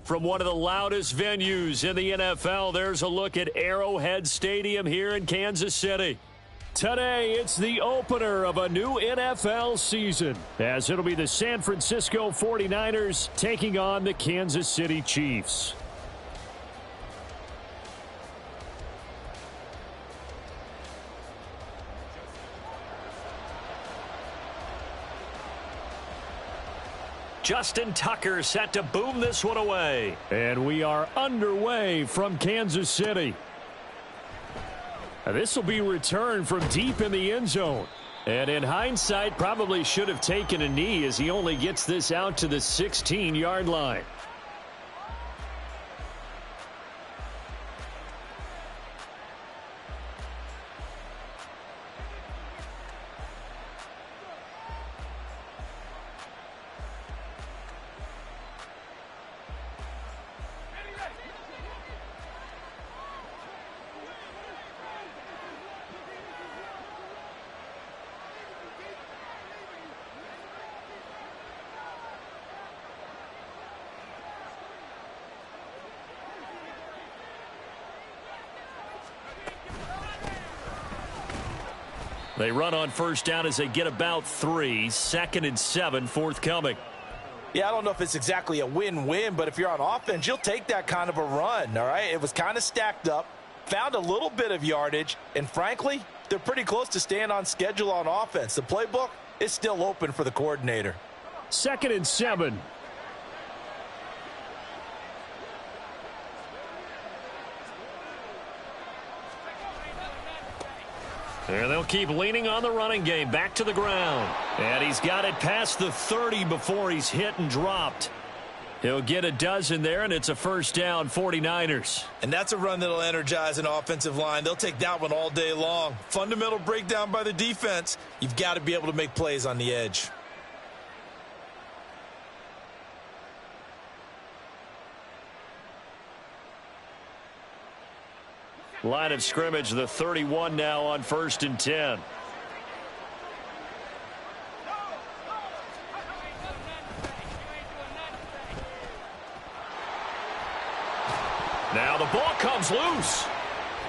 From one of the loudest venues in the NFL, there's a look at Arrowhead Stadium here in Kansas City. Today, it's the opener of a new NFL season, as it'll be the San Francisco 49ers taking on the Kansas City Chiefs. Justin Tucker set to boom this one away. And we are underway from Kansas City. This will be returned from deep in the end zone. And in hindsight, probably should have taken a knee as he only gets this out to the 16-yard line. They run on first down as they get about 3. 2nd and 7 forthcoming. Yeah, I don't know if it's exactly a win-win, but if you're on offense, you'll take that kind of a run, all right? It was kind of stacked up, found a little bit of yardage, and frankly, they're pretty close to staying on schedule on offense. The playbook is still open for the coordinator. 2nd and 7. And they'll keep leaning on the running game. Back to the ground. And he's got it past the 30 before he's hit and dropped. He'll get a dozen there, and it's a first down, 49ers. And that's a run that'll energize an offensive line. They'll take that one all day long. Fundamental breakdown by the defense. You've got to be able to make plays on the edge. Line of scrimmage, the 31 now on 1st and 10. Now the ball comes loose.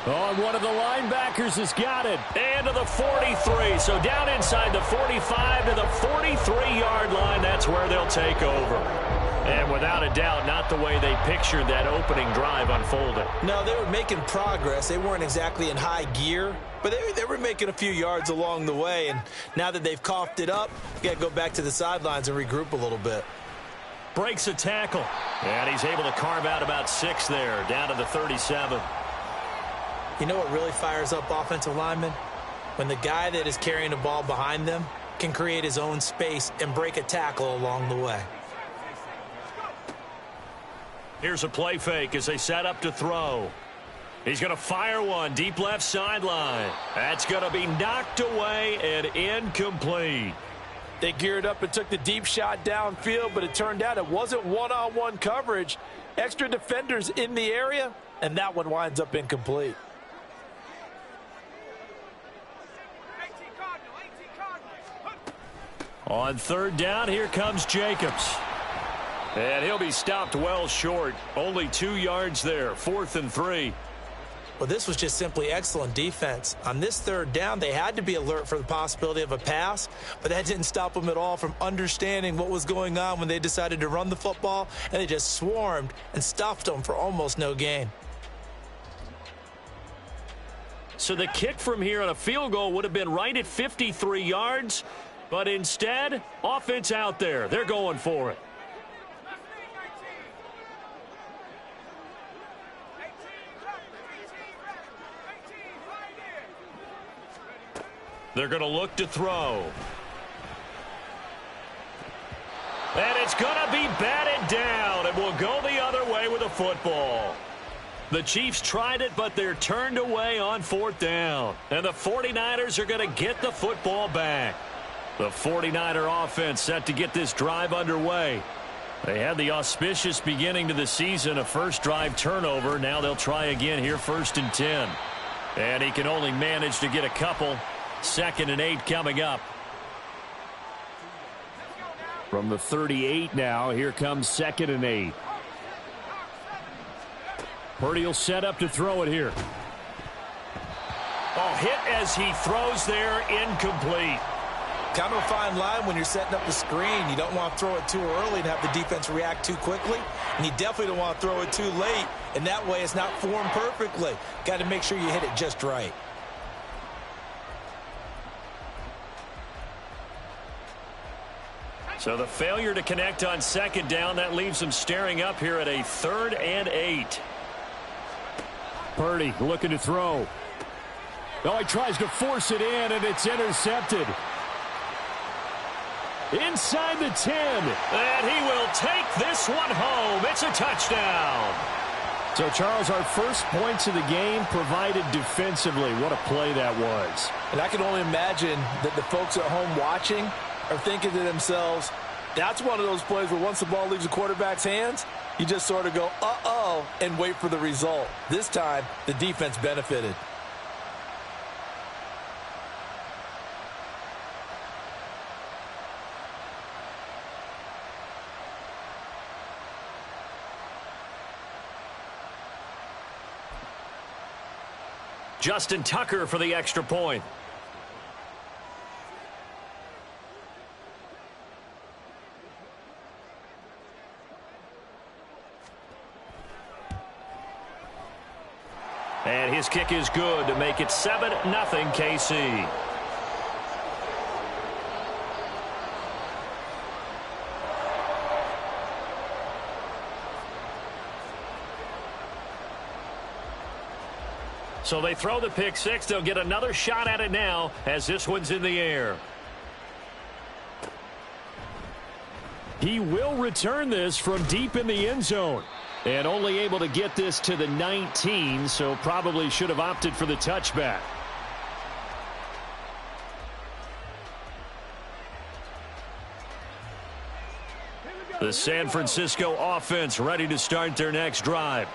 Oh, one of the linebackers has got it. And to the 43. So down inside the 45 to the 43-yard line. That's where they'll take over. And without a doubt, not the way they pictured that opening drive unfolded. No, they were making progress. They weren't exactly in high gear, but they were making a few yards along the way. And now that they've coughed it up, you got to go back to the sidelines and regroup a little bit. Breaks a tackle. And he's able to carve out about 6 there, down to the 37. You know what really fires up offensive linemen? When the guy that is carrying the ball behind them can create his own space and break a tackle along the way. Here's a play fake as they set up to throw. He's going to fire one deep left sideline. That's going to be knocked away and incomplete. They geared up and took the deep shot downfield, but it turned out it wasn't one-on-one coverage. Extra defenders in the area, and that one winds up incomplete. On 3rd down, here comes Jacobs. And he'll be stopped well short. Only 2 yards there. 4th and 3. Well, this was just simply excellent defense. On this 3rd down, they had to be alert for the possibility of a pass, but that didn't stop them at all from understanding what was going on when they decided to run the football, and they just swarmed and stuffed them for almost no gain. So the kick from here on a field goal would have been right at 53 yards, but instead, offense out there. They're going for it. They're going to look to throw. And it's going to be batted down, and will go the other way with a football. The Chiefs tried it, but they're turned away on 4th down. And the 49ers are going to get the football back. The 49er offense set to get this drive underway. They had the auspicious beginning to the season, a first drive turnover. Now they'll try again here, 1st and 10. And he can only manage to get a couple. 2nd and 8 coming up. From the 38 now, here comes 2nd and 8. Purdy will set up to throw it here. Oh, hit as he throws there, incomplete. Kind of a fine line when you're setting up the screen. You don't want to throw it too early and have the defense react too quickly. And you definitely don't want to throw it too late. And that way it's not formed perfectly. Got to make sure you hit it just right. So the failure to connect on second down, that leaves them staring up here at a 3rd and 8. Purdy looking to throw. Oh, he tries to force it in, and it's intercepted. Inside the 10. And he will take this one home. It's a touchdown. So, Charles, our first points of the game provided defensively. What a play that was. And I can only imagine that the folks at home watching are thinking to themselves, that's one of those plays where once the ball leaves the quarterback's hands, you just sort of go, uh-oh, and wait for the result. This time, the defense benefited. Justin Tucker for the extra point. And his kick is good to make it 7-0 KC. So they throw the pick six. They'll get another shot at it now as this one's in the air. He will return this from deep in the end zone. And only able to get this to the 19, so probably should have opted for the touchback. The San Francisco offense ready to start their next drive.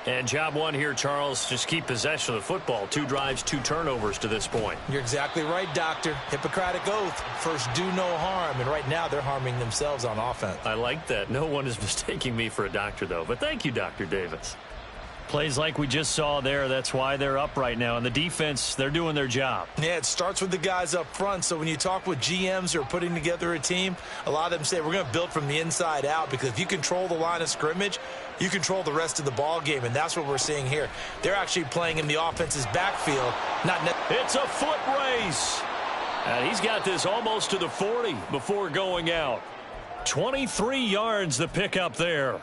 And job one here, Charles, just keep possession of the football. 2 drives, 2 turnovers to this point. You're exactly right, Doctor. Hippocratic oath. First, do no harm. And right now, they're harming themselves on offense. I like that. No one is mistaking me for a doctor, though. But thank you, Dr. Davis. Plays like we just saw there, that's why they're up right now. And the defense, they're doing their job. Yeah, it starts with the guys up front. So when you talk with GMs who are putting together a team, a lot of them say we're going to build from the inside out, because if you control the line of scrimmage, you control the rest of the ball game, and that's what we're seeing here. They're actually playing in the offense's backfield. It's a foot race. And he's got this almost to the 40 before going out. 23 yards the pickup there.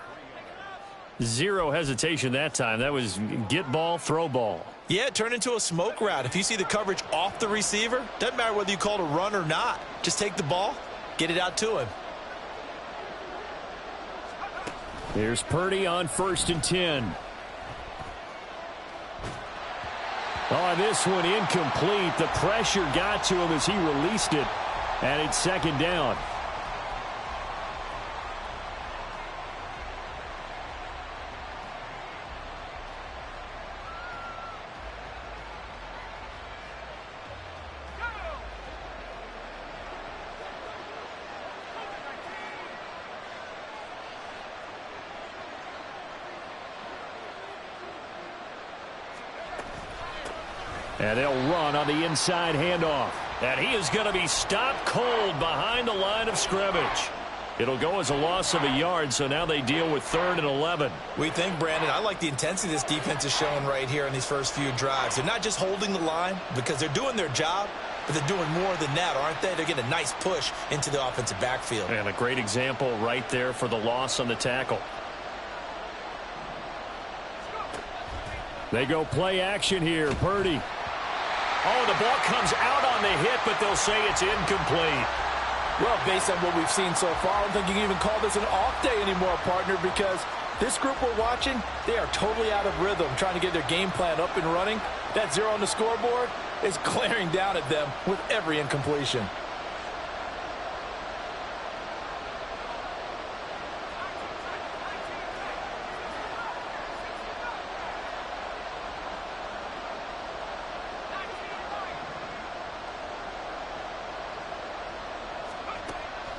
Zero hesitation that time. That was get ball, throw ball. Yeah, it turned into a smoke route. If you see the coverage off the receiver, doesn't matter whether you call it a run or not. Just take the ball, get it out to him. Here's Purdy on 1st and 10. Oh, this one incomplete. The pressure got to him as he released it. And it's 2nd down. And they'll run on the inside handoff. And he is going to be stopped cold behind the line of scrimmage. It'll go as a loss of a yard, so now they deal with 3rd and 11. We think, Brandon, I like the intensity this defense is showing right here in these first few drives. They're not just holding the line because they're doing their job, but they're doing more than that, aren't they? They're getting a nice push into the offensive backfield. And a great example right there for the loss on the tackle. They go play action here. Purdy. Oh, the ball comes out on the hit, but they'll say it's incomplete. Well, based on what we've seen so far, I don't think you can even call this an off day anymore, partner, because this group we're watching, they are totally out of rhythm, trying to get their game plan up and running. That 0 on the scoreboard is glaring down at them with every incompletion.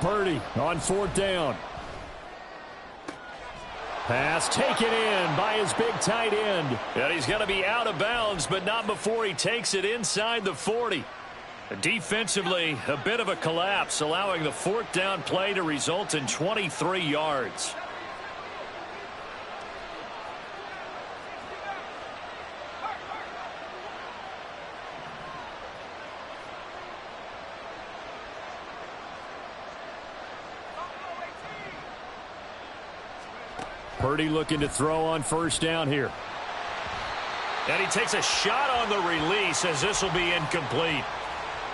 Purdy on 4th down. Pass taken in by his big tight end. And he's going to be out of bounds, but not before he takes it inside the 40. Defensively, a bit of a collapse, allowing the fourth down play to result in 23 yards. Purdy looking to throw on first down here. And he takes a shot on the release as this will be incomplete.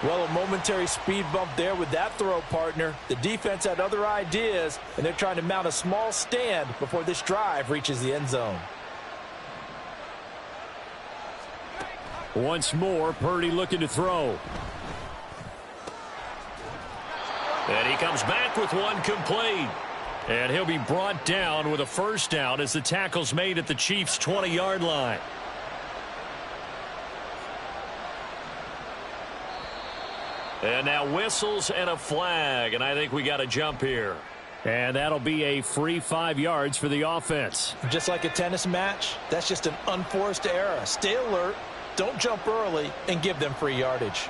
Well, a momentary speed bump there with that throw, partner. The defense had other ideas, and they're trying to mount a small stand before this drive reaches the end zone. Once more, Purdy looking to throw. And he comes back with one complete. And he'll be brought down with a first down as the tackle's made at the Chiefs' 20-yard line. And now whistles and a flag, and I think we got a jump here. And that'll be a free 5 yards for the offense. Just like a tennis match, that's just an unforced error. Stay alert, don't jump early, and give them free yardage.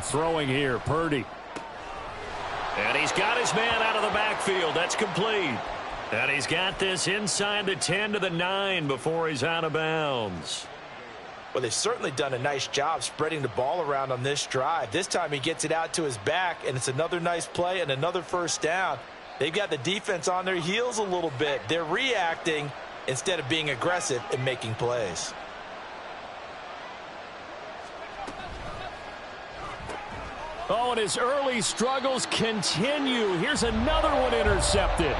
Throwing here, Purdy. And he's got his man out of the backfield. That's complete. And he's got this inside the 10 to the 9 before he's out of bounds. Well, they've certainly done a nice job spreading the ball around on this drive. This time he gets it out to his back, and it's another nice play and another first down. They've got the defense on their heels a little bit. They're reacting instead of being aggressive and making plays. Oh, and his early struggles continue. Here's another one intercepted.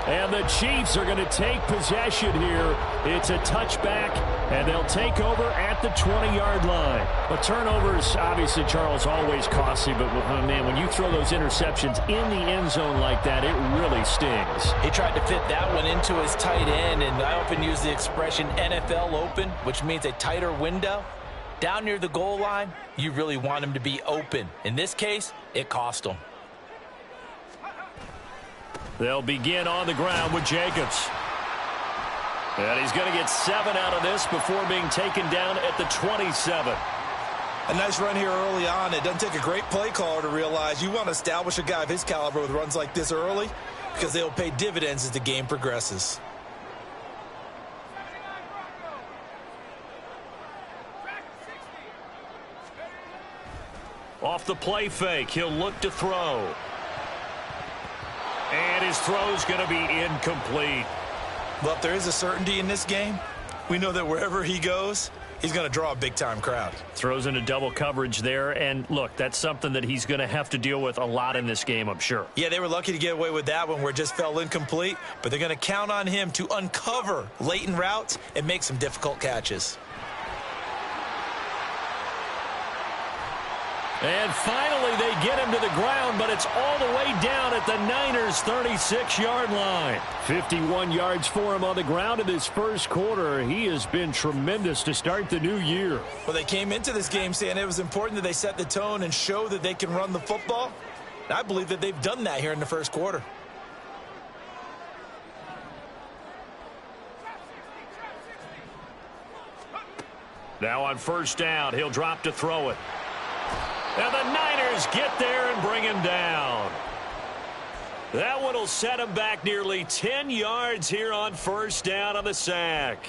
And the Chiefs are going to take possession here. It's a touchback, and they'll take over at the 20-yard line. But turnovers, obviously, Charles, always costly. But, man, when you throw those interceptions in the end zone like that, it really stings. He tried to fit that one into his tight end, and I often use the expression NFL open, which means a tighter window. Down near the goal line, you really want him to be open. In this case, it cost him. They'll begin on the ground with Jacobs. And he's going to get 7 out of this before being taken down at the 27. A nice run here early on. It doesn't take a great play caller to realize you want to establish a guy of his caliber with runs like this early because they'll pay dividends as the game progresses. Off the play fake, he'll look to throw. And his throw's going to be incomplete. Well, if there is a certainty in this game, we know that wherever he goes, he's going to draw a big-time crowd. Throws into double coverage there, and look, that's something that he's going to have to deal with a lot in this game, I'm sure. Yeah, they were lucky to get away with that one where it just fell incomplete, but they're going to count on him to uncover latent routes and make some difficult catches. And finally, they get him to the ground, but it's all the way down at the Niners' 36-yard line. 51 yards for him on the ground in his first quarter. He has been tremendous to start the new year. Well, they came into this game saying it was important that they set the tone and show that they can run the football. And I believe that they've done that here in the first quarter. Now on first down, he'll drop to throw it. And the Niners get there and bring him down. That one will set him back nearly 10 yards here on first down on the sack.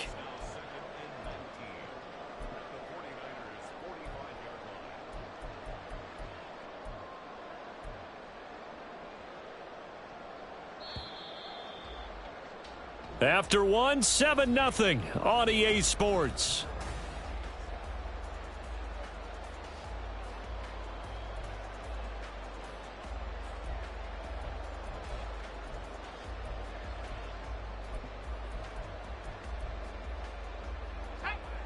After one, 7-0 on EA Sports.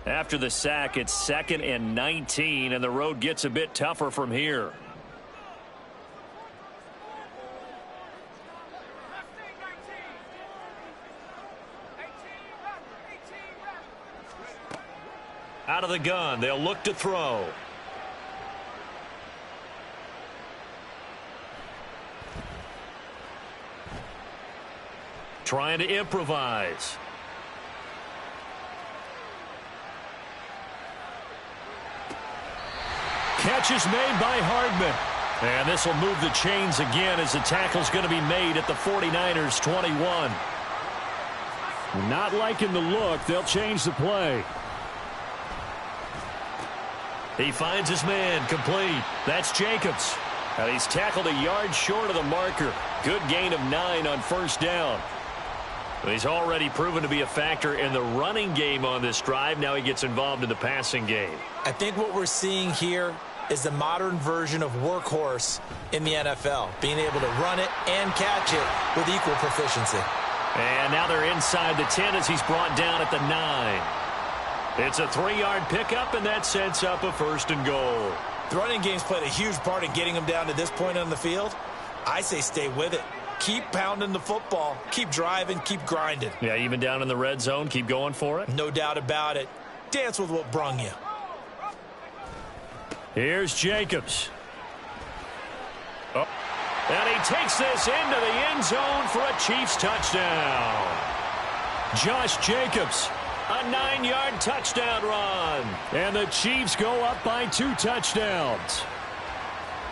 After the sack, it's 2nd and 19, and the road gets a bit tougher from here. Out of the gun, they'll look to throw. trying to improvise. Catch is made by Hardman. And this will move the chains again as the tackle's going to be made at the 49ers 21. Not liking the look. They'll change the play. He finds his man complete. That's Jacobs. And he's tackled a yard short of the marker. Good gain of 9 on first down. He's already proven to be a factor in the running game on this drive. Now he gets involved in the passing game. I think what we're seeing here is the modern version of workhorse in the NFL, being able to run it and catch it with equal proficiency. And now they're inside the 10 as he's brought down at the 9. It's a 3-yard pickup, and that sets up a 1st and goal. The running game's played a huge part in getting them down to this point on the field. I say stay with it. Keep pounding the football. Keep driving. Keep grinding. Yeah, even down in the red zone, keep going for it. No doubt about it. Dance with what brung you. Here's Jacobs. Oh. And he takes this into the end zone for a Chiefs touchdown. Josh Jacobs, a 9-yard touchdown run. And the Chiefs go up by 2 touchdowns.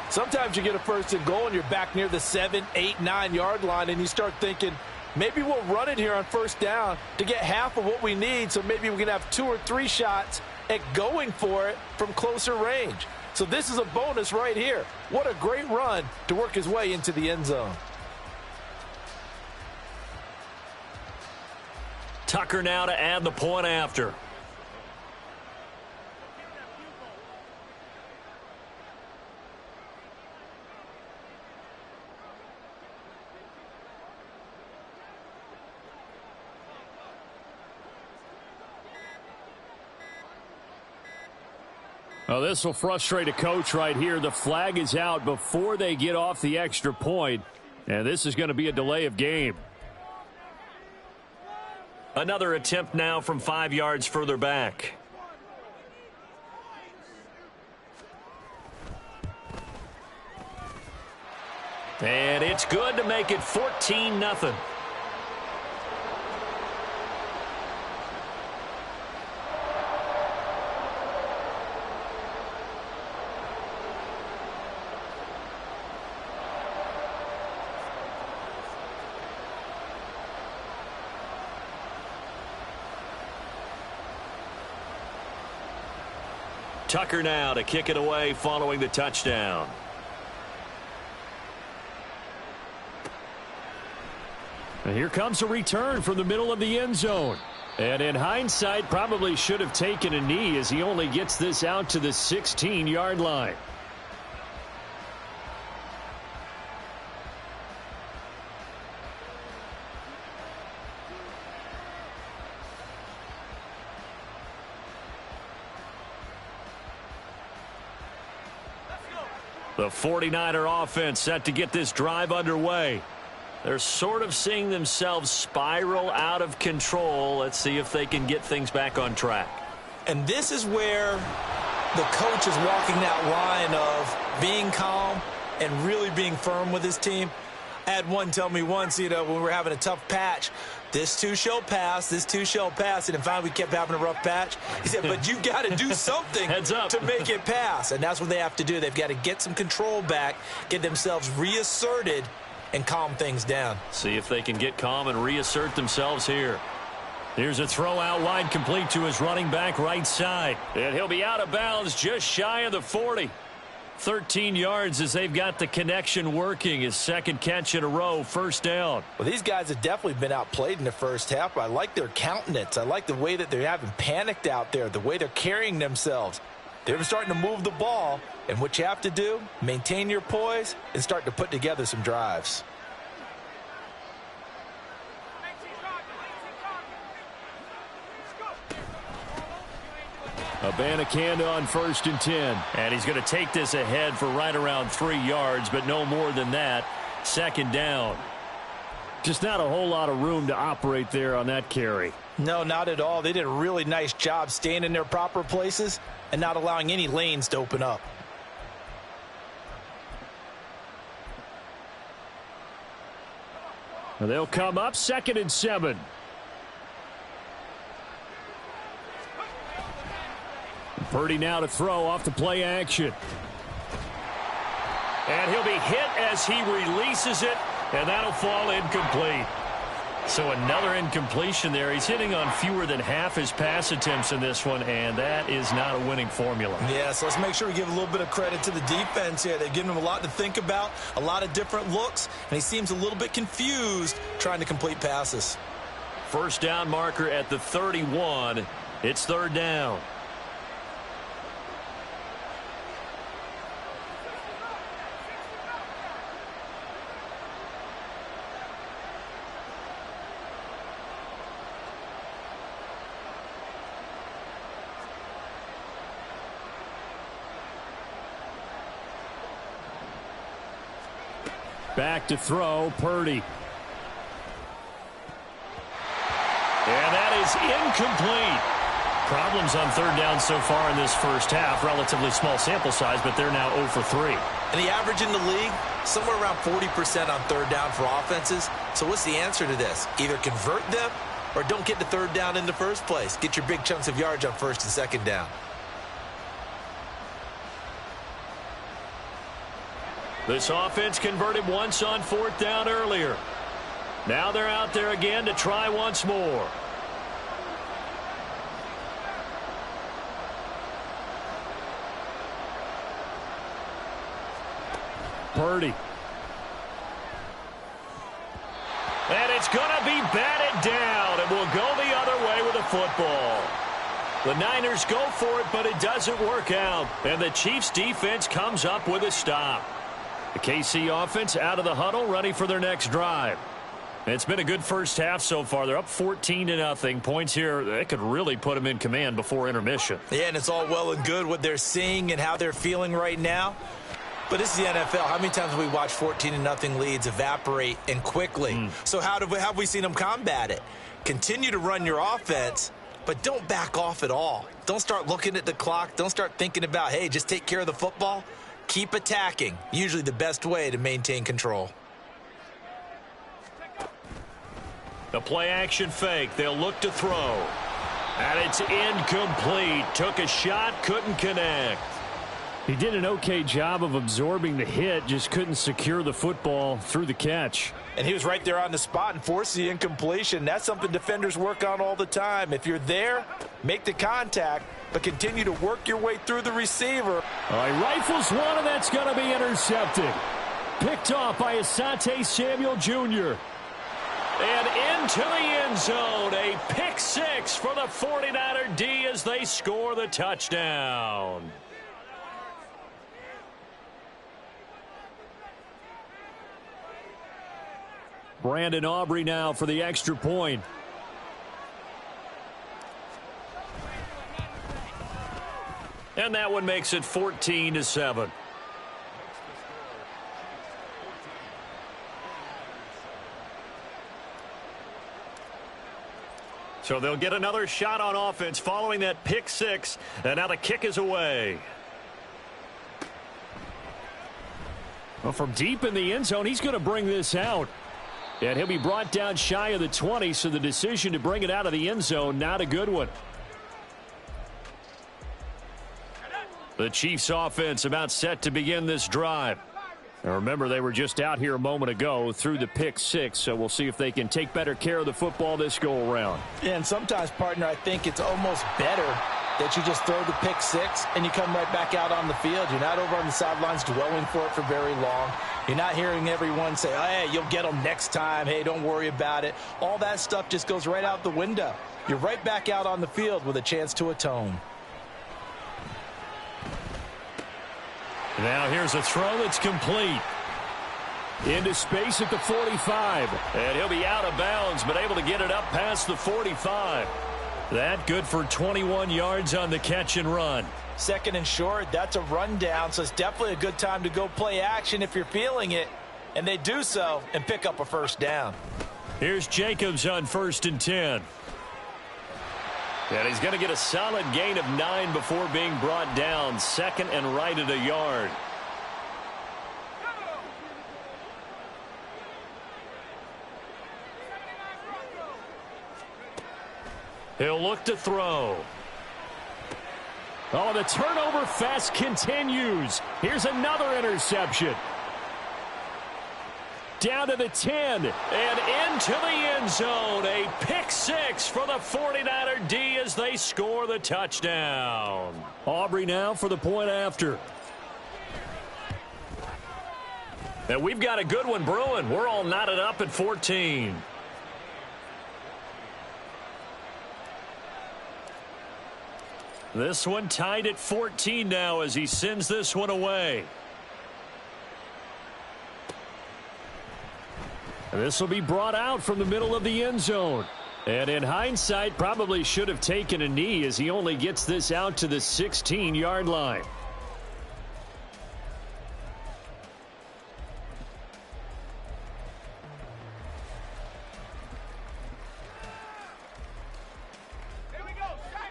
Sometimes you get a 1st and goal and you're back near the 7, 8, 9-yard line and you start thinking, maybe we'll run it here on 1st down to get half of what we need, so maybe we can have 2 or 3 shots at going for it from closer range. So this is a bonus right here. What a great run to work his way into the end zone. Tucker now to add the point after. Well, this will frustrate a coach right here. The flag is out before they get off the extra point, and this is going to be a delay of game. Another attempt now from 5 yards further back. And it's good to make it 14-0. Tucker now to kick it away following the touchdown. And here comes a return from the middle of the end zone. And in hindsight, probably should have taken a knee as he only gets this out to the 16-yard line. The 49er offense set to get this drive underway. They're sort of seeing themselves spiral out of control. Let's see if they can get things back on track. And this is where the coach is walking that line of being calm and really being firm with his team. I had one tell me once, when we were having a tough patch, this too shall pass, this too shall pass. And finally we kept having a rough patch. He said, but you got to do something to make it pass. And that's what they have to do. They've got to get some control back, get themselves reasserted, and calm things down. See if they can get calm and reassert themselves here. Here's a throw out wide, complete to his running back right side. And he'll be out of bounds just shy of the 40. 13 yards as they've got the connection working. His second catch in a row, 1st down. Well, these guys have definitely been outplayed in the first half. I like their countenance. I like the way that they haven't panicked out there, the way they're carrying themselves. They're starting to move the ball, and what you have to do, maintain your poise and start to put together some drives. Abanikanda on 1st and 10. And he's going to take this ahead for right around 3 yards, but no more than that. 2nd down. Just not a whole lot of room to operate there on that carry. No, not at all. They did a really nice job staying in their proper places and not allowing any lanes to open up. They'll come up 2nd and 7. Purdy now to throw off the play action. And he'll be hit as he releases it, and that'll fall incomplete. So another incompletion there. He's hitting on fewer than half his pass attempts in this one, and that is not a winning formula. Yeah, so let's make sure we give a little bit of credit to the defense here. They've given him a lot to think about, a lot of different looks, and he seems a little bit confused trying to complete passes. First down marker at the 31. It's 3rd down. Back to throw, Purdy. And that is incomplete. Problems on 3rd down so far in this first half. Relatively small sample size, but they're now 0 for 3. And the average in the league, somewhere around 40% on 3rd down for offenses. So what's the answer to this? Either convert them or don't get to 3rd down in the first place. Get your big chunks of yards on 1st and 2nd down. This offense converted once on 4th down earlier. Now they're out there again to try once more. Purdy. And it's going to be batted down, and we'll go the other way with the football. The Niners go for it, but it doesn't work out. And the Chiefs defense comes up with a stop. The KC offense out of the huddle, ready for their next drive. It's been a good first half so far. They're up 14-0. Points here, they could really put them in command before intermission. Yeah, and it's all well and good what they're seeing and how they're feeling right now. But this is the NFL. How many times have we watched 14-0 leads evaporate and quickly? So how have we seen them combat it? Continue to run your offense, but don't back off at all. Don't start looking at the clock. Don't start thinking about, hey, just take care of the football. Keep attacking. Usually the best way to maintain control. The play action fake. They'll look to throw. And it's incomplete. Took a shot, couldn't connect. He did an okay job of absorbing the hit, just couldn't secure the football through the catch. And he was right there on the spot and forced the incompletion. That's something defenders work on all the time. If you're there, make the contact, but continue to work your way through the receiver. All right, rifles one, and that's going to be intercepted. Picked off by Asante Samuel Jr. And into the end zone, a pick six for the 49er D as they score the touchdown. Brandon Aubrey now for the extra point. And that one makes it 14-7. So they'll get another shot on offense following that pick six. And now the kick is away. Well, from deep in the end zone, he's going to bring this out. And he'll be brought down shy of the 20, so the decision to bring it out of the end zone, not a good one. The Chiefs offense about set to begin this drive. Now remember, they were just out here a moment ago through the pick six, so we'll see if they can take better care of the football this go around. Yeah, and sometimes, partner, I think it's almost better that you just throw the pick six and you come right back out on the field. You're not over on the sidelines dwelling for it for very long. You're not hearing everyone say, oh, hey, you'll get them next time. Hey, don't worry about it. All that stuff just goes right out the window. You're right back out on the field with a chance to atone. Now here's a throw that's complete. Into space at the 45. And he'll be out of bounds, but able to get it up past the 45. That good for 21 yards on the catch and run. Second and short, that's a rundown, so it's definitely a good time to go play action if you're feeling it. And they do so and pick up a first down. Here's Jacobs on 1st and 10. And he's going to get a solid gain of 9 before being brought down. Second and right at a yard. He'll look to throw. Oh, the turnover fest continues. Here's another interception. Down to the 10 and into the end zone. A pick six for the 49er D as they score the touchdown. Aubrey now for the point after. And we've got a good one brewing. We're all knotted up at 14. This one tied at 14 now as he sends this one away. This will be brought out from the middle of the end zone. And in hindsight, probably should have taken a knee as he only gets this out to the 16-yard line.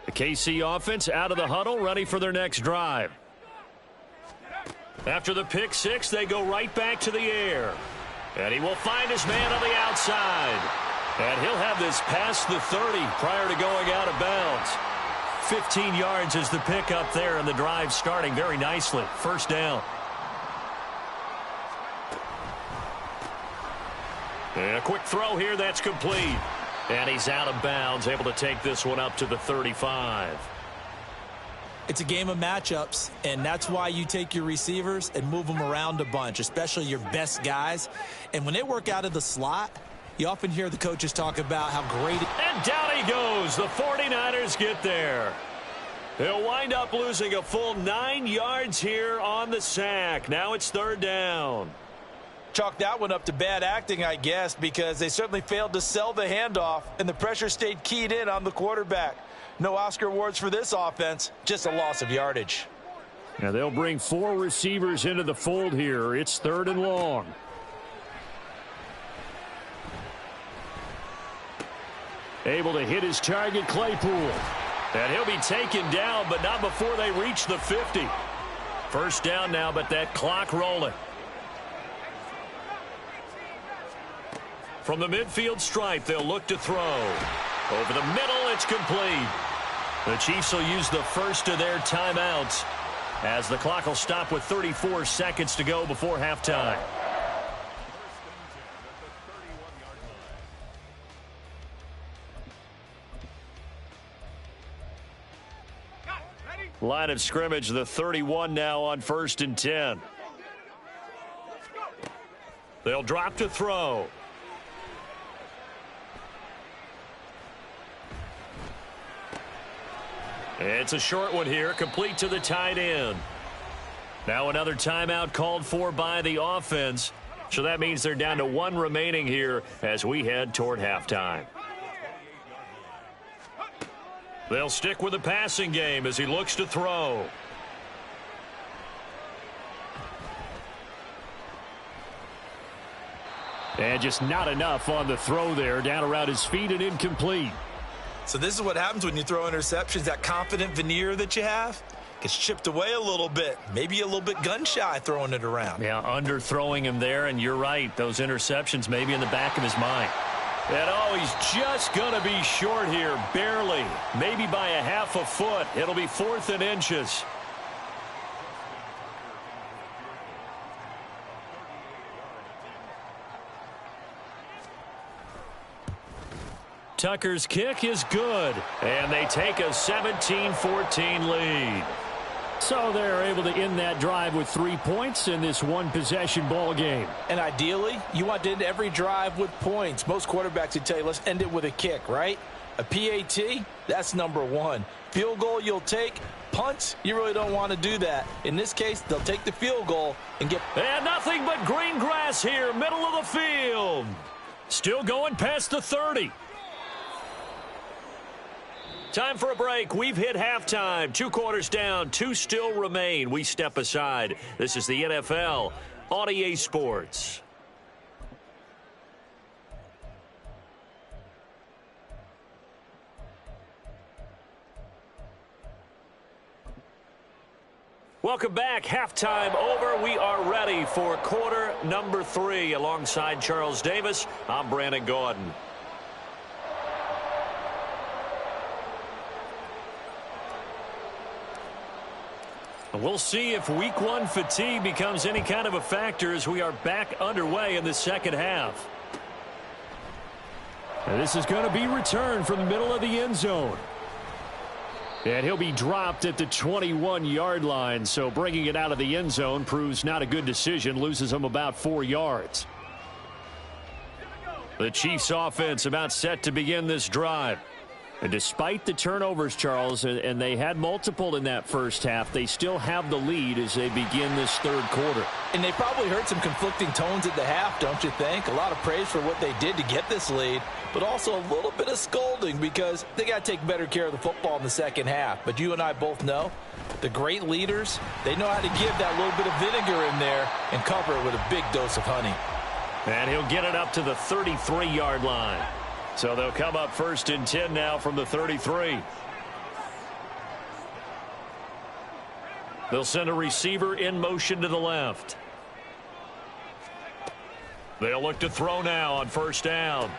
The KC offense out of the huddle, ready for their next drive. After the pick six, they go right back to the air. And he will find his man on the outside. And he'll have this past the 30 prior to going out of bounds. 15 yards is the pickup there, and the drive starting very nicely. First down. And a quick throw here, that's complete. And he's out of bounds, able to take this one up to the 35. It's a game of matchups, and that's why you take your receivers and move them around a bunch, especially your best guys. And when they work out of the slot, you often hear the coaches talk about how great. And down he goes. The 49ers get there. They'll wind up losing a full 9 yards here on the sack. Now it's third down. Chalk that one up to bad acting, I guess, because they certainly failed to sell the handoff, and the pressure stayed keyed in on the quarterback. No Oscar awards for this offense, just a loss of yardage. Now they'll bring 4 receivers into the fold here. It's third and long. Able to hit his target, Claypool. And he'll be taken down, but not before they reach the 50. First down now, but that clock rolling. From the midfield stripe, they'll look to throw. Over the middle, it's complete. The Chiefs will use the first of their timeouts as the clock will stop with 34 seconds to go before halftime. Line of scrimmage, the 31 now on 1st and 10. They'll drop to throw. It's a short one here, complete to the tight end. Now another timeout called for by the offense. So that means they're down to 1 remaining here as we head toward halftime. They'll stick with the passing game as he looks to throw. And just not enough on the throw there, down around his feet and incomplete. So this is what happens when you throw interceptions. That confident veneer that you have gets chipped away a little bit. Maybe a little bit gun-shy throwing it around. Yeah, underthrowing him there, and you're right. Those interceptions may be in the back of his mind. And, oh, he's just going to be short here, barely. Maybe by a half a foot. It'll be 4th and inches. Tucker's kick is good, and they take a 17-14 lead. So they're able to end that drive with 3 points in this one-possession ball game. And ideally, you want to end every drive with points. Most quarterbacks would tell you, let's end it with a kick, right? A PAT, that's number 1. Field goal you'll take. Punts, you really don't want to do that. In this case, they'll take the field goal and get. And nothing but green grass here, middle of the field. Still going past the 30. Time for a break. We've hit halftime. 2 quarters down. 2 still remain. We step aside. This is the NFL on EA Sports. Welcome back. Halftime over. We are ready for quarter number 3. Alongside Charles Davis, I'm Brandon Gaudin. We'll see if week one fatigue becomes any kind of a factor as we are back underway in the second half. And this is going to be returned from the middle of the end zone. And he'll be dropped at the 21-yard line, so bringing it out of the end zone proves not a good decision, loses him about 4 yards. The Chiefs offense about set to begin this drive. And despite the turnovers, Charles, and they had multiple in that first half, they still have the lead as they begin this third quarter. And they probably heard some conflicting tones at the half, don't you think? A lot of praise for what they did to get this lead, but also a little bit of scolding because they got to take better care of the football in the second half. But you and I both know the great leaders, they know how to give that little bit of vinegar in there and cover it with a big dose of honey. And he'll get it up to the 33-yard line. So they'll come up 1st and 10 now from the 33. They'll send a receiver in motion to the left. They'll look to throw now on 1st down.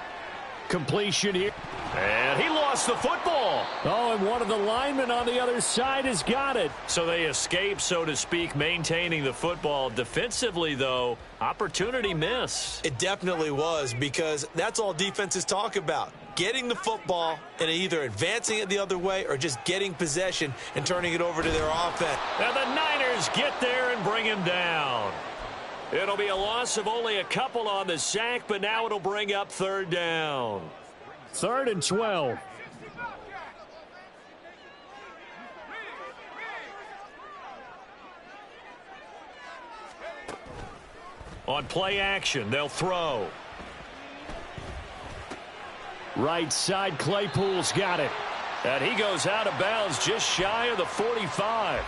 Completion here. And he lost the football. Oh, and one of the linemen on the other side has got it. So they escape, so to speak, maintaining the football. Defensively, though, opportunity missed. It definitely was, because that's all defenses talk about. Getting the football and either advancing it the other way or just getting possession and turning it over to their offense. And the Niners get there and bring him down. It'll be a loss of only a couple on the sack, but now it'll bring up 3rd down. 3rd and 12. On play action, they'll throw. Right side, Claypool's got it. And he goes out of bounds just shy of the 45.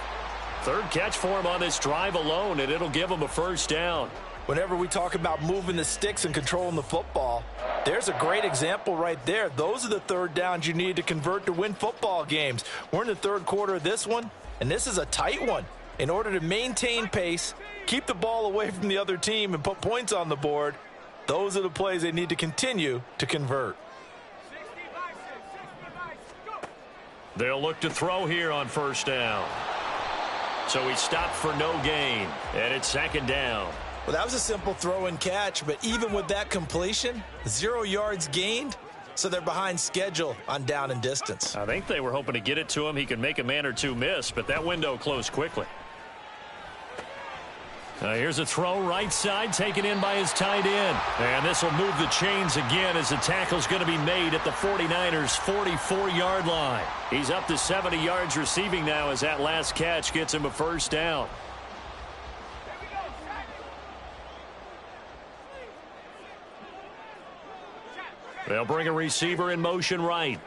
3rd catch for him on this drive alone, and it'll give him a 1st down. Whenever we talk about moving the sticks and controlling the football, there's a great example right there. Those are the 3rd downs you need to convert to win football games. We're in the 3rd quarter of this one, and this is a tight one. In order to maintain pace, keep the ball away from the other team, and put points on the board, those are the plays they need to continue to convert. They'll look to throw here on 1st down. So he stopped for no gain, and it's 2nd down. Well, that was a simple throw and catch, but even with that completion, 0 yards gained, so they're behind schedule on down and distance. I think they were hoping to get it to him. He could make a man or two miss, but that window closed quickly. Here's a throw right side taken in by his tight end. And this will move the chains again as the tackle's going to be made at the 49ers' 44-yard line. He's up to 70 yards receiving now as that last catch gets him a 1st down. They'll bring a receiver in motion right.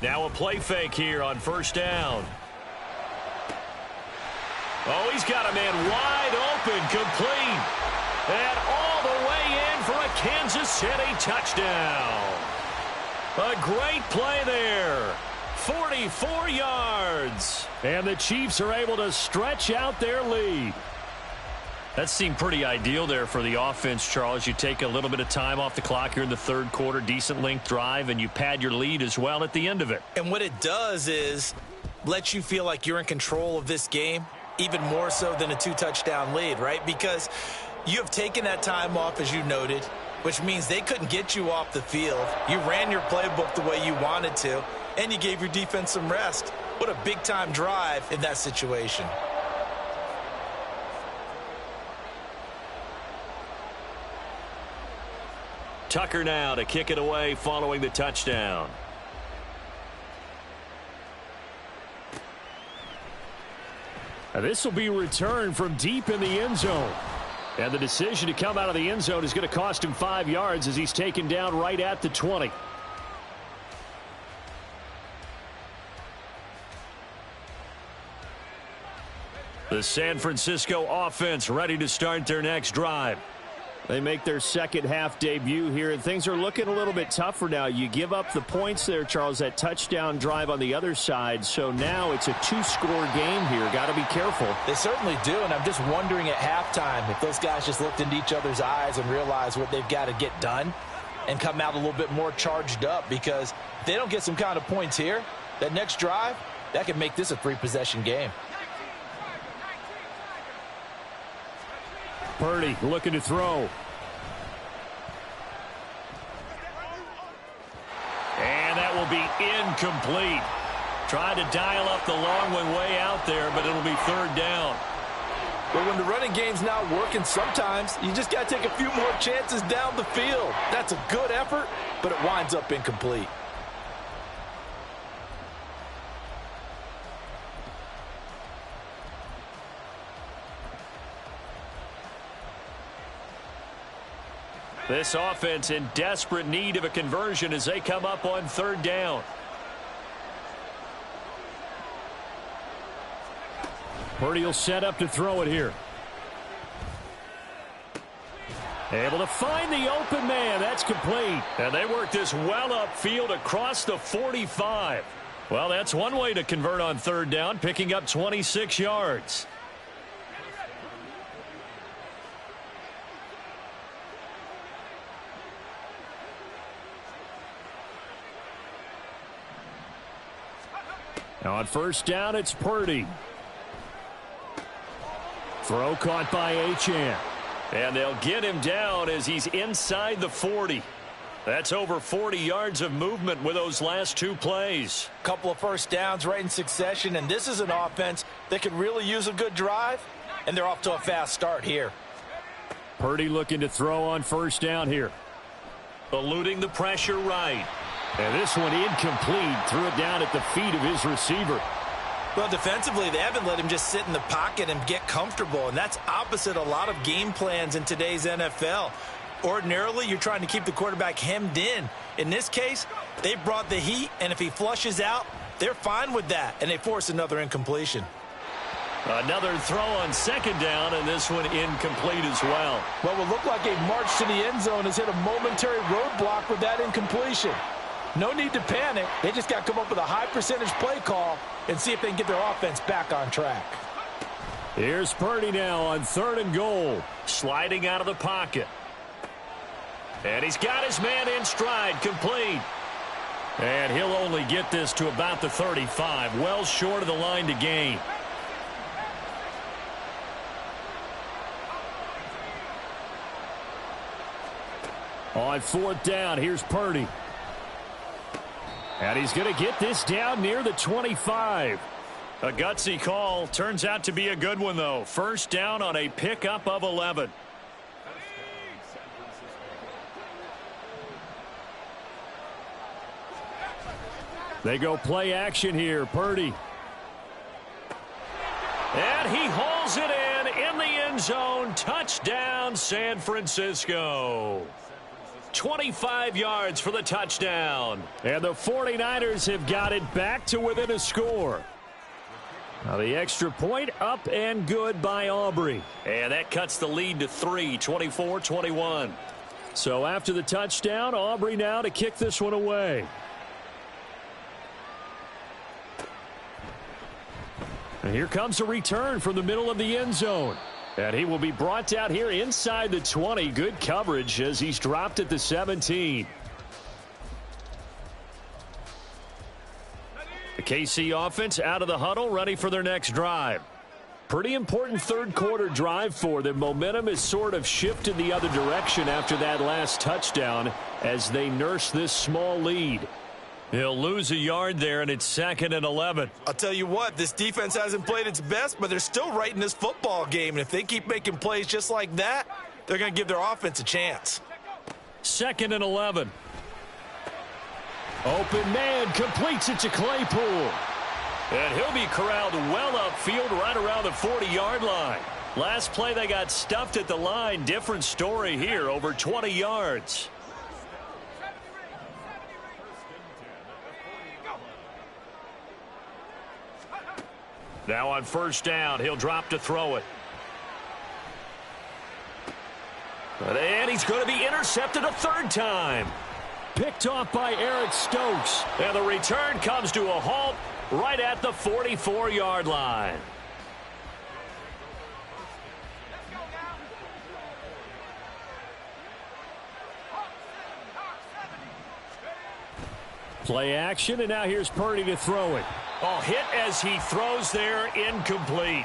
Now a play fake here on 1st down. Oh, he's got a man wide open, complete. And all the way in for a Kansas City touchdown. A great play there. 44 yards. And the Chiefs are able to stretch out their lead. That seemed pretty ideal there for the offense, Charles. You take a little bit of time off the clock here in the 3rd quarter, decent length drive, and you pad your lead as well at the end of it. And what it does is let you feel like you're in control of this game, even more so than a 2-touchdown lead, right? Because you have taken that time off, as you noted, which means they couldn't get you off the field. You ran your playbook the way you wanted to, and you gave your defense some rest. What a big-time drive in that situation. Tucker now to kick it away following the touchdown. This will be returned from deep in the end zone. And the decision to come out of the end zone is going to cost him 5 yards as he's taken down right at the 20. The San Francisco offense ready to start their next drive. They make their second half debut here, and things are looking a little bit tougher now. You give up the points there, Charles, that touchdown drive on the other side. So now it's a 2-score game here. Got to be careful. They certainly do, and I'm just wondering at halftime if those guys just looked into each other's eyes and realized what they've got to get done and come out a little bit more charged up, because if they don't get some kind of points here, that next drive, that could make this a 3-possession game. Purdy looking to throw. And that will be incomplete. Trying to dial up the long one way out there, but it'll be third down. But when the running game's not working, sometimes you just got to take a few more chances down the field. That's a good effort, but it winds up incomplete. This offense in desperate need of a conversion as they come up on third down. Purdy will set up to throw it here. Able to find the open man. That's complete. And they work this well upfield across the 45. Well, that's one way to convert on third down, picking up 26 yards. Now on first down, it's Purdy. Throw caught by Achane. And they'll get him down as he's inside the 40. That's over 40 yards of movement with those last two plays. Couple of first downs right in succession, and this is an offense that could really use a good drive, and they're off to a fast start here. Purdy looking to throw on first down here. Eluding the pressure right. And this one incomplete. Threw it down at the feet of his receiver. Well, defensively, they haven't let him just sit in the pocket and get comfortable, and that's opposite a lot of game plans in today's NFL. Ordinarily, you're trying to keep the quarterback hemmed in. In this case, they brought the heat, and if he flushes out, they're fine with that, and they force another incompletion. Another throw on second down, and this one incomplete as well. What will look like a march to the end zone has hit a momentary roadblock with that incompletion. No need to panic. They just got to come up with a high percentage play call and see if they can get their offense back on track. Here's Purdy now on third and goal. Sliding out of the pocket. And he's got his man in stride, complete. And he'll only get this to about the 35, well short of the line to gain. On fourth down, here's Purdy. And he's going to get this down near the 25. A gutsy call. Turns out to be a good one, though. First down on a pickup of 11. They go play action here. Purdy. And he hauls it in the end zone. Touchdown, San Francisco. 25 yards for the touchdown. And the 49ers have got it back to within a score. Now the extra point up and good by Aubrey. And that cuts the lead to 3, 24-21. So after the touchdown, Aubrey now to kick this one away. And here comes a return from the middle of the end zone. And he will be brought down here inside the 20. Good coverage as he's dropped at the 17. The KC offense out of the huddle, ready for their next drive. Pretty important third quarter drive for them. Momentum has sort of shifted the other direction after that last touchdown as they nurse this small lead. He'll lose a yard there, and it's 2nd and 11. I'll tell you what, this defense hasn't played its best, but they're still right in this football game. And if they keep making plays just like that, they're going to give their offense a chance. 2nd and 11. Open man completes it to Claypool. And he'll be corralled well upfield right around the 40-yard line. Last play they got stuffed at the line. Different story here, over 20 yards. Now on first down, he'll drop to throw it. And he's going to be intercepted a third time. Picked off by Eric Stokes. And the return comes to a halt right at the 44-yard line. Play action, and now here's Purdy to throw it. Oh, hit as he throws there, incomplete.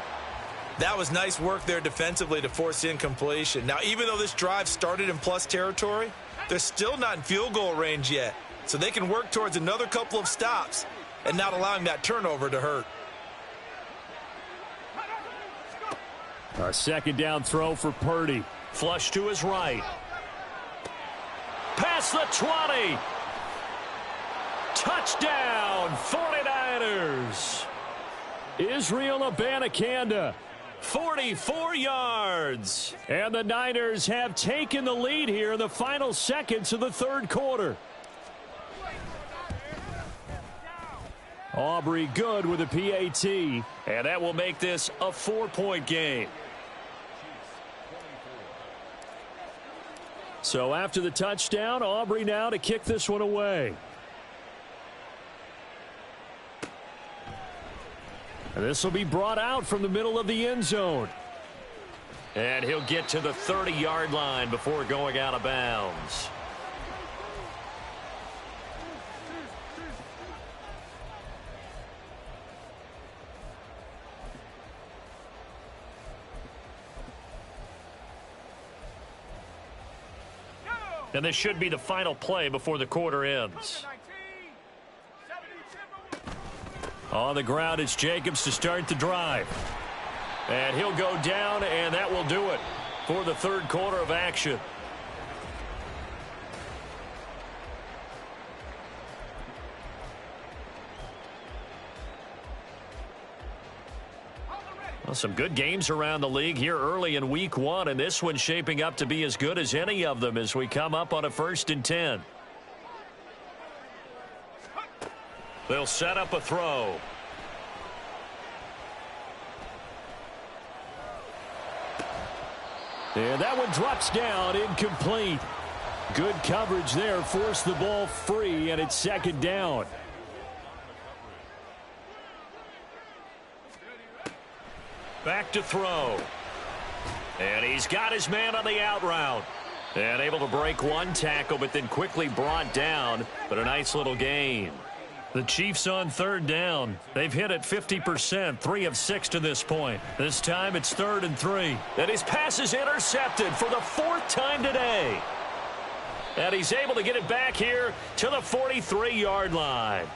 That was nice work there defensively to force the incompletion. Now, even though this drive started in plus territory, they're still not in field goal range yet. So they can work towards another couple of stops and not allowing that turnover to hurt. A second down throw for Purdy. Flush to his right. Past the 20. Touchdown, 49ers. Israel Abanikanda, 44 yards. And the Niners have taken the lead here in the final seconds of the third quarter. Aubrey good with a PAT. And that will make this a 4-point game. So after the touchdown, Aubrey now to kick this one away. And this will be brought out from the middle of the end zone. And he'll get to the 30-yard line before going out of bounds. And this should be the final play before the quarter ends. On the ground, it's Jacobs to start the drive. And he'll go down, and that will do it for the third quarter of action. Well, some good games around the league here early in week one, and this one's shaping up to be as good as any of them as we come up on a 1st and 10. They'll set up a throw. And that one drops down, incomplete. Good coverage there, forced the ball free, and it's second down. Back to throw. And he's got his man on the out route. And able to break one tackle, but then quickly brought down. But a nice little gain. The Chiefs on third down. They've hit it 50%, 3 of 6 to this point. This time it's 3rd and 3. And his pass is intercepted for the 4th time today. And he's able to get it back here to the 43-yard line.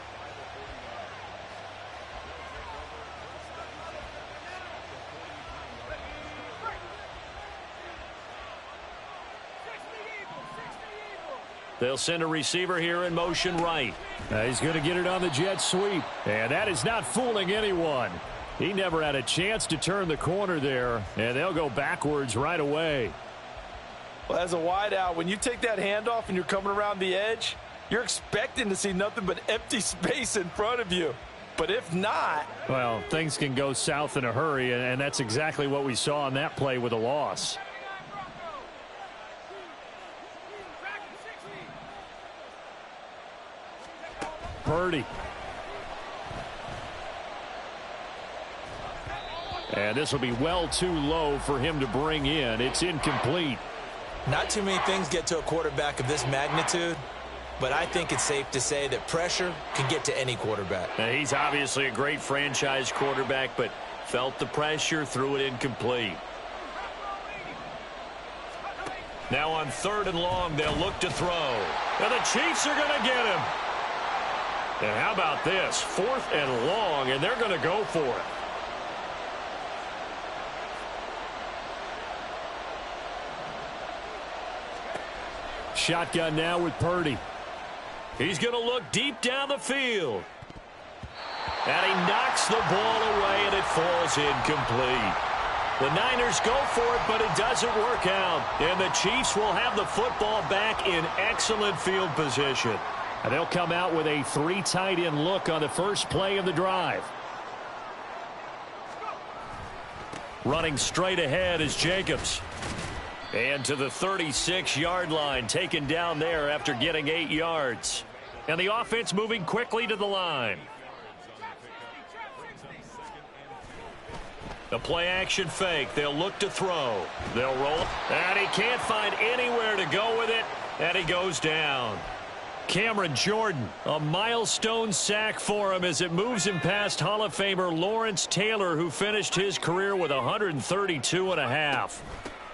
They'll send a receiver here in motion right. He's going to get it on the jet sweep. And that is not fooling anyone. He never had a chance to turn the corner there. And they'll go backwards right away. Well, as a wideout, when you take that handoff and you're coming around the edge, you're expecting to see nothing but empty space in front of you. But if not... well, things can go south in a hurry, and that's exactly what we saw on that play with a loss. Purdy. And this will be well too low for him to bring in. It's incomplete. Not too many things get to a quarterback of this magnitude, but I think it's safe to say that pressure can get to any quarterback. Now, he's obviously a great franchise quarterback, but felt the pressure, threw it incomplete. Now on 3rd and long, they'll look to throw. And the Chiefs are going to get him. And how about this? 4th and long, and they're going to go for it. Shotgun now with Purdy. He's going to look deep down the field. And he knocks the ball away, and it falls incomplete. The Niners go for it, but it doesn't work out. And the Chiefs will have the football back in excellent field position. And they'll come out with a 3 tight end look on the first play of the drive. Running straight ahead is Jacobs. And to the 36-yard line, taken down there after getting 8 yards. And the offense moving quickly to the line. The play action fake. They'll look to throw. They'll roll. And he can't find anywhere to go with it. And he goes down. Cameron Jordan, a milestone sack for him as it moves him past Hall of Famer Lawrence Taylor, who finished his career with 132.5.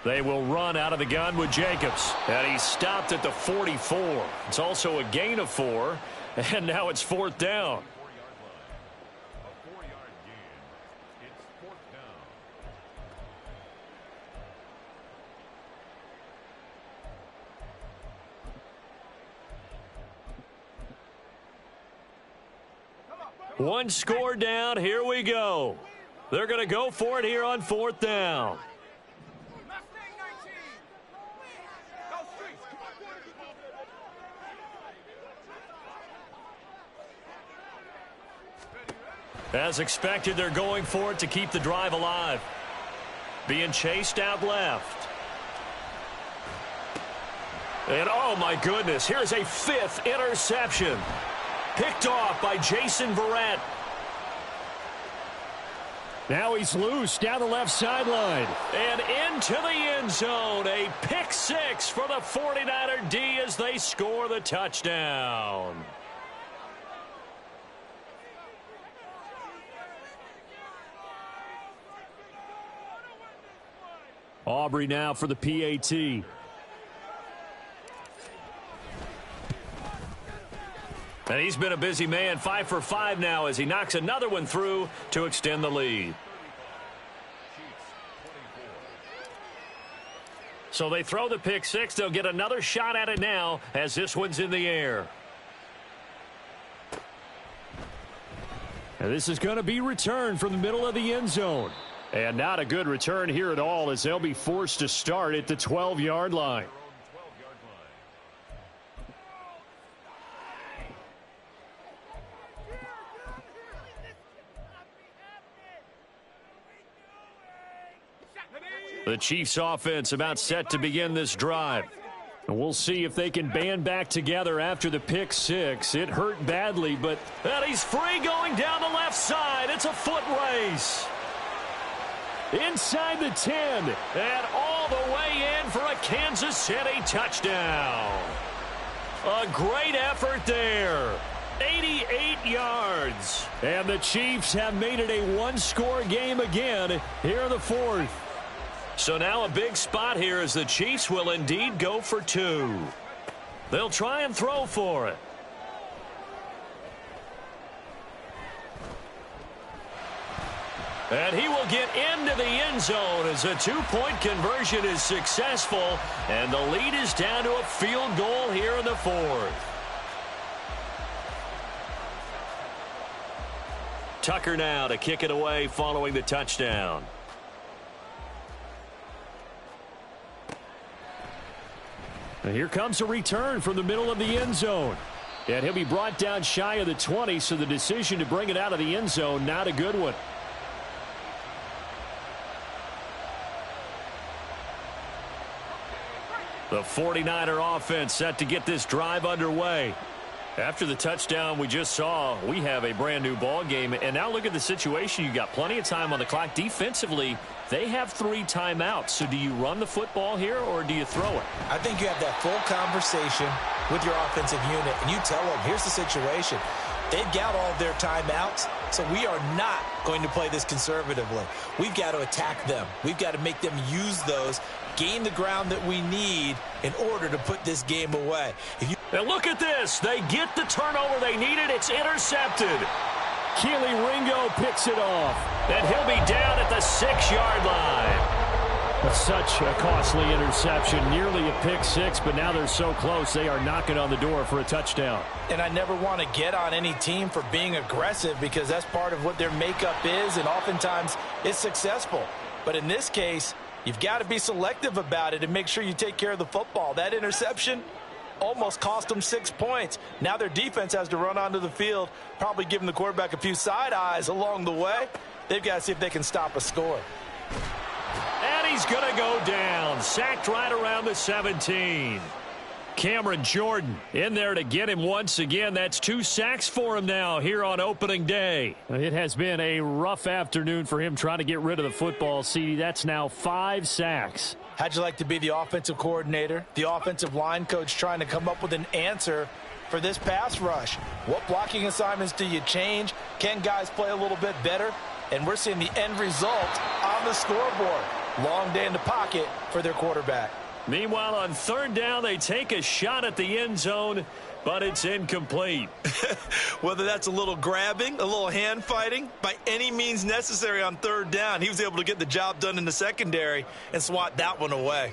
They will run out of the gun with Jacobs. And he stopped at the 44. It's also a gain of 4. And now it's 4th down. One score down. Here we go. They're going to go for it here on 4th down. As expected, they're going for it to keep the drive alive. Being chased out left. And oh my goodness, here's a 5th interception. Picked off by Jason Verrett. Now he's loose down the left sideline. And into the end zone. A pick 6 for the 49er D as they score the touchdown. Aubrey now for the PAT. And he's been a busy man, 5 for 5 now as he knocks another one through to extend the lead. So they throw the pick 6. They'll get another shot at it now as this one's in the air. And this is going to be returned from the middle of the end zone. And not a good return here at all as they'll be forced to start at the 12-yard line. The Chiefs offense about set to begin this drive. And we'll see if they can band back together after the pick 6. It hurt badly, but and he's free going down the left side. It's a foot race. Inside the 10 and all the way in for a Kansas City touchdown. A great effort there. 88 yards. And the Chiefs have made it a one-score game again here in the 4th. So now a big spot here as the Chiefs will indeed go for 2. They'll try and throw for it. And he will get into the end zone as a 2-point conversion is successful. And the lead is down to a field goal here in the 4th. Tucker now to kick it away following the touchdown. And here comes a return from the middle of the end zone. And he'll be brought down shy of the 20, so the decision to bring it out of the end zone, not a good one. The 49er offense set to get this drive underway. After the touchdown we just saw, we have a brand new ball game. And now look at the situation. You got plenty of time on the clock. Defensively, they have 3 timeouts. So do you run the football here or do you throw it? I think you have that full conversation with your offensive unit, and you tell them, here's the situation. They've got all of their timeouts, so we are not going to play this conservatively. We've got to attack them. We've got to make them use those, gain the ground that we need in order to put this game away. And look at this. They get the turnover they needed. It's intercepted. Keely Ringo picks it off. And he'll be down at the 6-yard line. Such a costly interception. Nearly a pick 6, but now they're so close. They are knocking on the door for a touchdown. And I never want to get on any team for being aggressive because that's part of what their makeup is, and oftentimes it's successful. But in this case, you've got to be selective about it and make sure you take care of the football. That interception almost cost them 6 points. Now their defense has to run onto the field, probably giving the quarterback a few side eyes along the way. They've got to see if they can stop a score. And he's going to go down. Sacked right around the 17. Cameron Jordan in there to get him once again. That's 2 sacks for him now here on opening day. It has been a rough afternoon for him trying to get rid of the football. See, that's now 5 sacks. How'd you like to be the offensive coordinator, the offensive line coach trying to come up with an answer for this pass rush. What blocking assignments do you change? Can guys play a little bit better? And we're seeing the end result on the scoreboard. Long day in the pocket for their quarterback. Meanwhile, on third down, they take a shot at the end zone, but it's incomplete. Whether that's a little grabbing, a little hand fighting, by any means necessary on third down, he was able to get the job done in the secondary and swat that one away.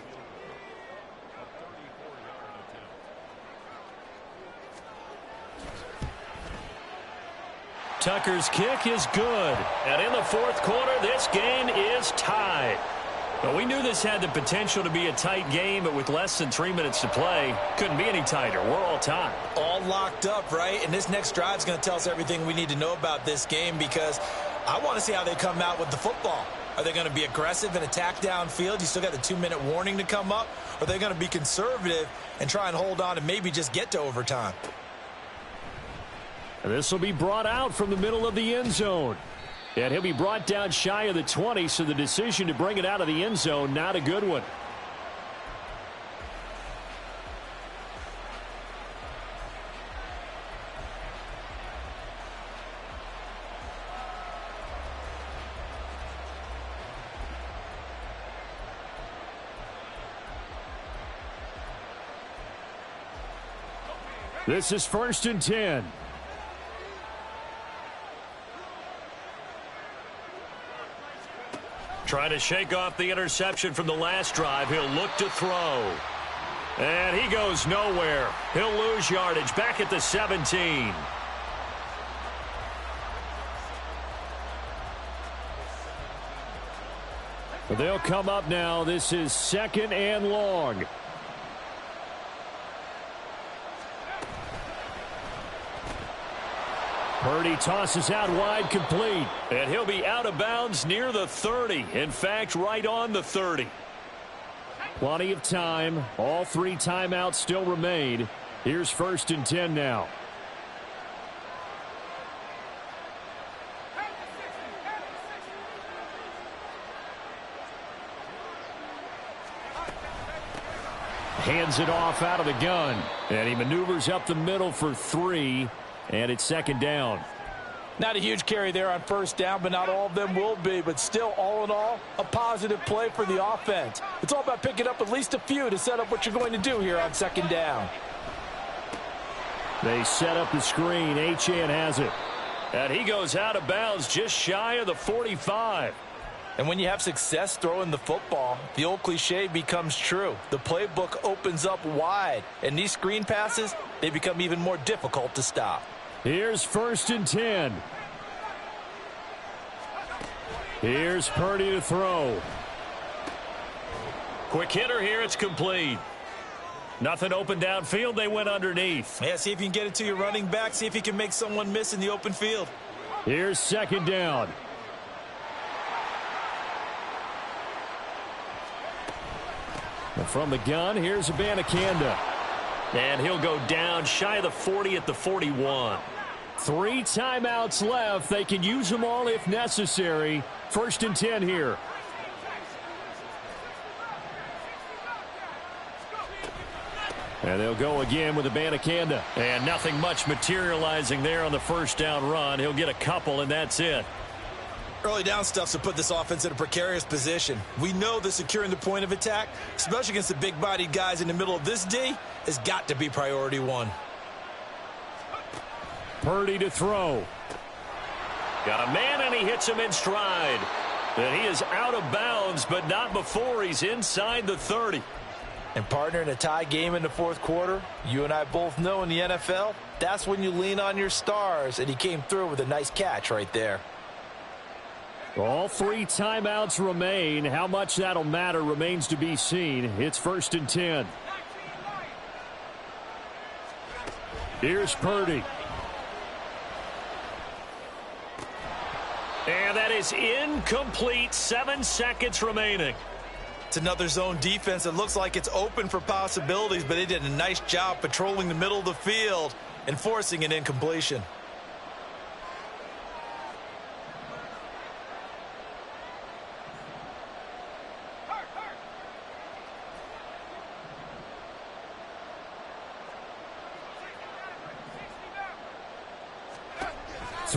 Tucker's kick is good. And in the fourth quarter, this game is tied. But we knew this had the potential to be a tight game, but with less than 3 minutes to play, couldn't be any tighter. We're all tied. All locked up, right? And this next drive is going to tell us everything we need to know about this game, because I want to see how they come out with the football. Are they going to be aggressive and attack downfield? You still got the 2-minute warning to come up. Or are they going to be conservative and try and hold on and maybe just get to overtime? And this will be brought out from the middle of the end zone. And he'll be brought down shy of the 20, so the decision to bring it out of the end zone, not a good one. This is 1st and 10. Trying to shake off the interception from the last drive. He'll look to throw. And he goes nowhere. He'll lose yardage back at the 17. But they'll come up now. This is 2nd and long. Purdy tosses out wide, complete. And he'll be out of bounds near the 30. In fact, right on the 30. Plenty of time. All 3 timeouts still remain. Here's 1st and 10 now. Hands it off out of the gun. And he maneuvers up the middle for 3. And it's 2nd down. Not a huge carry there on 1st down, but not all of them will be. But still, all in all, a positive play for the offense. It's all about picking up at least a few to set up what you're going to do here on 2nd down. They set up the screen. Achane has it. And he goes out of bounds just shy of the 45. And when you have success throwing the football, the old cliche becomes true. The playbook opens up wide. And these screen passes, they become even more difficult to stop. Here's 1st and 10. Here's Purdy to throw. Quick hitter here. It's complete. Nothing open downfield. They went underneath. Yeah, see if you can get it to your running back. See if you can make someone miss in the open field. Here's 2nd down. And from the gun, here's Abanikanda. And he'll go down shy of the 40 at the 41. 3 timeouts left. They can use them all if necessary. 1st and 10 here. And they'll go again with Abanikanda. And nothing much materializing there on the 1st down run. He'll get a couple, and that's it. Early down stuff to put this offense in a precarious position. We know that securing the point of attack, especially against the big-bodied guys in the middle of this D, has got to be priority 1. Purdy to throw. Got a man, and he hits him in stride. And he is out of bounds, but not before he's inside the 30. And partner, in a tie game in the 4th quarter, you and I both know in the NFL, that's when you lean on your stars. And he came through with a nice catch right there. All 3 timeouts remain. How much that'll matter remains to be seen. It's 1st and 10. Here's Purdy. And that is incomplete. 7 seconds remaining. It's another zone defense. It looks like it's open for possibilities, but they did a nice job patrolling the middle of the field and forcing an incompletion.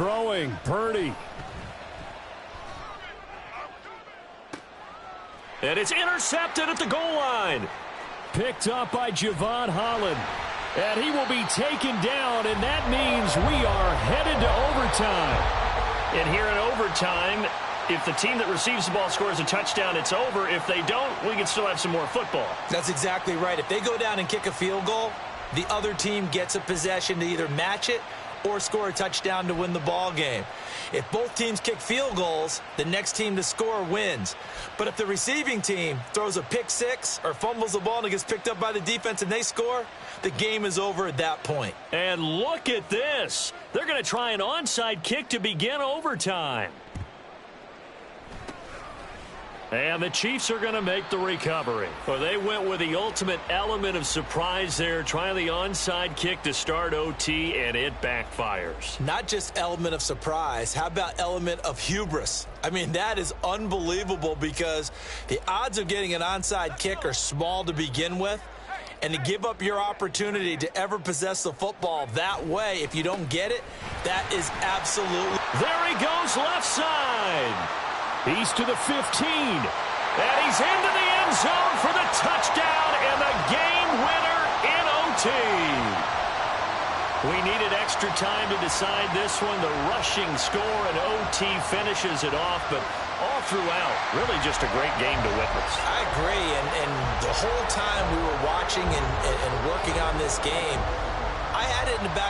throwing, Purdy. And it's intercepted at the goal line. Picked up by Javon Holland. And he will be taken down, and that means we are headed to overtime. And here in overtime, if the team that receives the ball scores a touchdown, it's over. If they don't, we can still have some more football. That's exactly right. If they go down and kick a field goal, the other team gets a possession to either match it or score a touchdown to win the ball game. If both teams kick field goals, the next team to score wins. But if the receiving team throws a pick six or fumbles the ball and it gets picked up by the defense and they score, the game is over at that point. And look at this. They're going to try an onside kick to begin overtime. And the Chiefs are going to make the recovery. Well, they went with the ultimate element of surprise there, trying the onside kick to start OT, and it backfires. Not just element of surprise. How about element of hubris? I mean, that is unbelievable because the odds of getting an onside kick are small to begin with. And to give up your opportunity to ever possess the football that way, if you don't get it, that is absolutely... There he goes, left side. He's to the 15, and he's into the end zone for the touchdown and the game winner in OT. We needed extra time to decide this one. The rushing score and OT finishes it off, but all throughout, really just a great game to witness. I agree, and the whole time we were watching and working on this game, I had it in the back